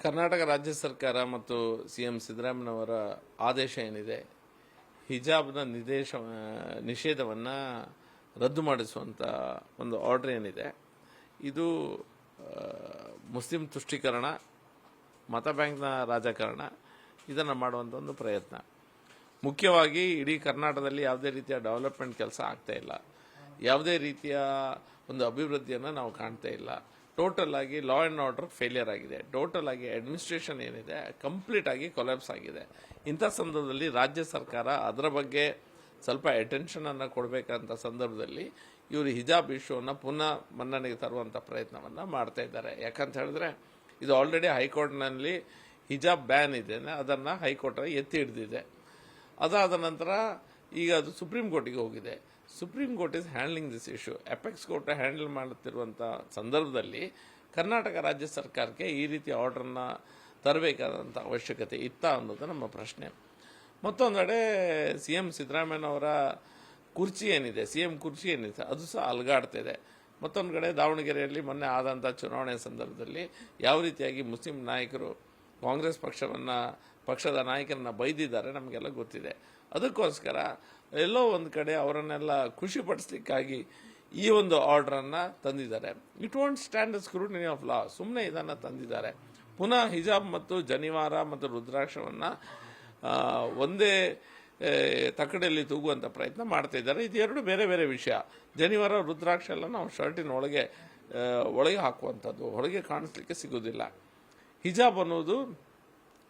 ಕರ್ನಾಟಕ ರಾಜ್ಯ ಸರ್ಕಾರ ಮತ್ತು CM ಸಿದ್ದರಾಮಯ್ಯನವರ ಆದೇಶ ಏನಿದೆ, ಹಿಜಾಬ್ನ ನಿಷೇಧವನ್ನು ರದ್ದು ಮಾಡಿಸುವಂಥ ಒಂದು ಆರ್ಡರ್ ಏನಿದೆ, ಇದು ಮುಸ್ಲಿಂ ತುಷ್ಟೀಕರಣ, ಮತ ಬ್ಯಾಂಕ್ನ ರಾಜಕಾರಣ ಇದನ್ನು ಮಾಡುವಂಥ ಒಂದು ಪ್ರಯತ್ನ. ಮುಖ್ಯವಾಗಿ ಇಡೀ ಕರ್ನಾಟಕದಲ್ಲಿ ಯಾವುದೇ ರೀತಿಯ ಡೆವಲಪ್ಮೆಂಟ್ ಕೆಲಸ ಆಗ್ತಾ ಇಲ್ಲ, ಯಾವುದೇ ರೀತಿಯ ಒಂದು ಅಭಿವೃದ್ಧಿಯನ್ನು ನಾವು ಕಾಣ್ತಾ ಇಲ್ಲ. ಟೋಟಲ್ ಆಗಿ ಲಾ ಆ್ಯಂಡ್ ಆರ್ಡರ್ ಫೇಲಿಯರ್ ಆಗಿದೆ. ಟೋಟಲ್ ಆಗಿ ಅಡ್ಮಿನಿಸ್ಟ್ರೇಷನ್ ಏನಿದೆ ಕಂಪ್ಲೀಟ್ ಆಗಿ ಕೊಲ್ಯಾಪ್ಸ್ ಆಗಿದೆ. ಇಂಥ ಸಂದರ್ಭದಲ್ಲಿ ರಾಜ್ಯ ಸರ್ಕಾರ ಅದರ ಬಗ್ಗೆ ಸ್ವಲ್ಪ ಅಟೆನ್ಷನನ್ನು ಕೊಡಬೇಕಂತ ಸಂದರ್ಭದಲ್ಲಿ ಇವರು ಹಿಜಾಬ್ ಇಶ್ಯೂವನ್ನು ಪುನಃ ಮನ್ನಣೆಗೆ ತರುವಂಥ ಪ್ರಯತ್ನವನ್ನು ಮಾಡ್ತಾ ಇದ್ದಾರೆ. ಯಾಕಂತ ಹೇಳಿದ್ರೆ ಇದು ಆಲ್ರೆಡಿ ಹೈಕೋರ್ಟ್ನಲ್ಲಿ ಹಿಜಾಬ್ ಬ್ಯಾನ್ ಇದೆ, ಅದನ್ನು ಹೈಕೋರ್ಟ್ ಎತ್ತಿ ಹಿಡಿದಿದೆ. ಅದಾದ ನಂತರ ಈಗ ಅದು ಸುಪ್ರೀಂ ಕೋರ್ಟಿಗೆ ಹೋಗಿದೆ. Supreme court is handling this issue. Apex court handle ಮಾಡುತ್ತಿರುವಂಥ ಸಂದರ್ಭದಲ್ಲಿ ಕರ್ನಾಟಕ ರಾಜ್ಯ ಸರ್ಕಾರಕ್ಕೆ ಈ ರೀತಿ ಆರ್ಡರ್ನ ತರಬೇಕಾದಂಥ ಅವಶ್ಯಕತೆ ಇತ್ತಾ ಅನ್ನೋದು ನಮ್ಮ ಪ್ರಶ್ನೆ. ಮತ್ತೊಂದೆಡೆ CM ಸಿದ್ದರಾಮಯ್ಯನವರ ಕುರ್ಚಿ ಏನಿದೆ, CM ಕುರ್ಚಿ ಏನಿದೆ ಅದು ಸಹ ಅಲುಗಾಡ್ತಿದೆ. ಮತ್ತೊಂದು ಕಡೆ ದಾವಣಗೆರೆಯಲ್ಲಿ ಮೊನ್ನೆ ಆದಂಥ ಚುನಾವಣೆ ಸಂದರ್ಭದಲ್ಲಿ ಯಾವ ರೀತಿಯಾಗಿ ಮುಸ್ಲಿಂ ನಾಯಕರು ಕಾಂಗ್ರೆಸ್ ಪಕ್ಷದ ನಾಯಕರನ್ನ ಬೈದಿದ್ದಾರೆ ನಮಗೆಲ್ಲ ಗೊತ್ತಿದೆ. ಅದಕ್ಕೋಸ್ಕರ ಎಲ್ಲೋ ಒಂದು ಕಡೆ ಅವರನ್ನೆಲ್ಲ ಖುಷಿಪಡಿಸ್ಲಿಕ್ಕಾಗಿ ಈ ಒಂದು ಆರ್ಡ್ರನ್ನು ತಂದಿದ್ದಾರೆ. It want stand scrutiny of law. ಸುಮ್ಮನೆ ಇದನ್ನು ತಂದಿದ್ದಾರೆ. ಪುನಃ ಹಿಜಾಬ್ ಮತ್ತು ಜನಿವಾರ ಮತ್ತು ರುದ್ರಾಕ್ಷವನ್ನು ಒಂದೇ ತಕ್ಕಡಿಯಲ್ಲಿ ತೂಗುವಂಥ ಪ್ರಯತ್ನ ಮಾಡ್ತಾ ಇದ್ದಾರೆ. ಇದು ಎರಡು ಬೇರೆ ಬೇರೆ ವಿಷಯ. ಜನಿವಾರ ರುದ್ರಾಕ್ಷ ಎಲ್ಲ ನಾವು ಶರ್ಟಿನ ಒಳಗೆ ಹಾಕುವಂಥದ್ದು, ಹೊರಗೆ ಕಾಣಿಸ್ಲಿಕ್ಕೆ ಸಿಗೋದಿಲ್ಲ. ಹಿಜಾಬ್ ಅನ್ನೋದು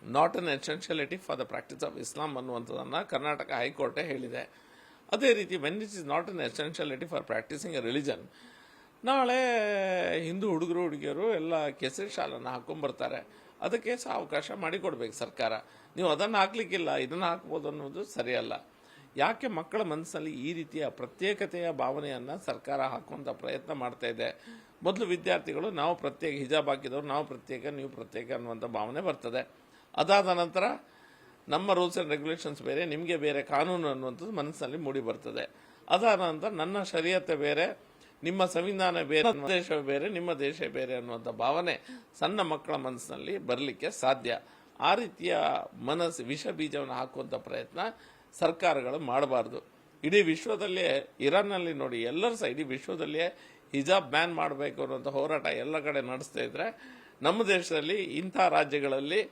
not an essentiality for the practice of Islam ಅನ್ನುವಂಥದ್ದನ್ನು ಕರ್ನಾಟಕ ಹೈಕೋರ್ಟೇ ಹೇಳಿದೆ. ಅದೇ ರೀತಿ when it is not an essentiality for practising a religion, ನಾಳೆ ಹಿಂದೂ ಹುಡುಗಿಯರು ಎಲ್ಲ ಕೇಸರಿ ಶಾಲನ್ನು ಹಾಕೊಂಡ್ಬರ್ತಾರೆ. ಅದಕ್ಕೆ ಸಹ ಅವಕಾಶ ಮಾಡಿಕೊಡ್ಬೇಕು ಸರ್ಕಾರ. ನೀವು ಅದನ್ನು ಹಾಕ್ಲಿಕ್ಕಿಲ್ಲ, ಇದನ್ನು ಹಾಕ್ಬೋದು ಅನ್ನೋದು ಸರಿಯಲ್ಲ. ಯಾಕೆ ಮಕ್ಕಳ ಮನಸ್ಸಲ್ಲಿ ಈ ರೀತಿಯ ಪ್ರತ್ಯೇಕತೆಯ ಭಾವನೆಯನ್ನು ಸರ್ಕಾರ ಹಾಕುವಂಥ ಪ್ರಯತ್ನ ಮಾಡ್ತಾ ಇದೆ? ಮೊದಲು ವಿದ್ಯಾರ್ಥಿಗಳು ನಾವು ಪ್ರತ್ಯೇಕ, ಹಿಜಾಬ್ ಹಾಕಿದವರು ನಾವು ಪ್ರತ್ಯೇಕ, ನೀವು ಪ್ರತ್ಯೇಕ ಅನ್ನುವಂಥ ಭಾವನೆ ಬರ್ತದೆ. ಅದಾದ ನಂತರ ನಮ್ಮ ರೂಲ್ಸ್ ಆ್ಯಂಡ್ ರೆಗ್ಯುಲೇಷನ್ಸ್ ಬೇರೆ, ನಿಮಗೆ ಬೇರೆ ಕಾನೂನು ಅನ್ನುವಂಥದ್ದು ಮನಸ್ಸಲ್ಲಿ ಮೂಡಿ ಬರ್ತದೆ. ಅದಾದ ನಂತರ ನನ್ನ ಶರೀಯತೆ ಬೇರೆ, ನಿಮ್ಮ ಸಂವಿಧಾನ ಬೇರೆ, ನಮ್ಮ ದೇಶ ಬೇರೆ, ನಿಮ್ಮ ದೇಶ ಬೇರೆ ಅನ್ನುವಂಥ ಭಾವನೆ ಸಣ್ಣ ಮಕ್ಕಳ ಮನಸ್ಸಿನಲ್ಲಿ ಬರಲಿಕ್ಕೆ ಸಾಧ್ಯ. ಆ ರೀತಿಯ ವಿಷ ಬೀಜವನ್ನು ಹಾಕುವಂಥ ಪ್ರಯತ್ನ ಸರ್ಕಾರಗಳು ಮಾಡಬಾರ್ದು. ಇಡೀ ವಿಶ್ವದಲ್ಲೇ ಇರಾನ್ನಲ್ಲಿ ನೋಡಿ, ಎಲ್ಲರೂ ಸಹ ಇಡೀ ವಿಶ್ವದಲ್ಲೇ ಹಿಜಾಬ್ ಬ್ಯಾನ್ ಮಾಡಬೇಕು ಅನ್ನುವಂಥ ಹೋರಾಟ ಎಲ್ಲ ಕಡೆ ನಡೆಸ್ತಾ ಇದ್ರೆ, ನಮ್ಮ ದೇಶದಲ್ಲಿ ಇಂಥ ರಾಜ್ಯಗಳಲ್ಲಿ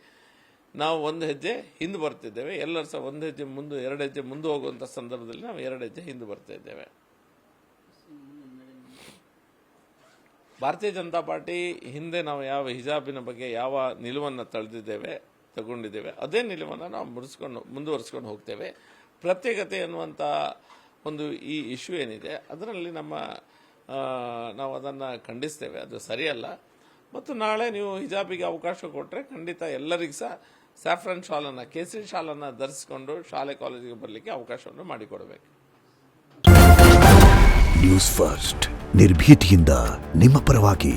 ನಾವು ಒಂದು ಹೆಜ್ಜೆ ಹಿಂದೆ ಬರ್ತಿದ್ದೇವೆ. ಎಲ್ಲರೂ ಸಹ ಒಂದು ಹೆಜ್ಜೆ ಮುಂದೆ, ಎರಡು ಹೆಜ್ಜೆ ಮುಂದೆ ಹೋಗುವಂಥ ಸಂದರ್ಭದಲ್ಲಿ ನಾವು ಎರಡು ಹೆಜ್ಜೆ ಹಿಂದೆ ಬರ್ತಾ ಇದ್ದೇವೆ. ಭಾರತೀಯ ಜನತಾ ಪಾರ್ಟಿ ಹಿಂದೆ ನಾವು ಯಾವ ಹಿಜಾಬಿನ ಬಗ್ಗೆ ಯಾವ ನಿಲುವನ್ನು ತಗೊಂಡಿದ್ದೇವೆ ಅದೇ ನಿಲುವನ್ನು ನಾವು ಮುಂದುವರಿಸ್ಕೊಂಡು ಹೋಗ್ತೇವೆ. ಪ್ರತ್ಯೇಕತೆ ಅನ್ನುವಂಥ ಒಂದು ಈ ಇಶ್ಯೂ ಏನಿದೆ ಅದರಲ್ಲಿ ನಾವು ಅದನ್ನು ಖಂಡಿಸ್ತೇವೆ. ಅದು ಸರಿಯಲ್ಲ. ಮತ್ತು ನಾಳೆ ನೀವು ಹಿಜಾಬಿಗೆ ಅವಕಾಶ ಕೊಟ್ಟರೆ ಖಂಡಿತ ಎಲ್ಲರಿಗೂ ಸಹ ಸ್ಯಾಫ್ರನ್ ಶಾಲನ್ನು, ಕೇಸರಿ ಶಾಲನ್ನು ಧರಿಸಿಕೊಂಡು ಶಾಲೆ ಕಾಲೇಜಿಗೆ ಬರಲಿಕ್ಕೆ ಅವಕಾಶವನ್ನು ಮಾಡಿಕೊಡಬೇಕು. ನ್ಯೂಸ್ ಫಸ್ಟ್, ನಿರ್ಭೀತಿಯಿಂದ ನಿಮ್ಮ ಪರವಾಗಿ.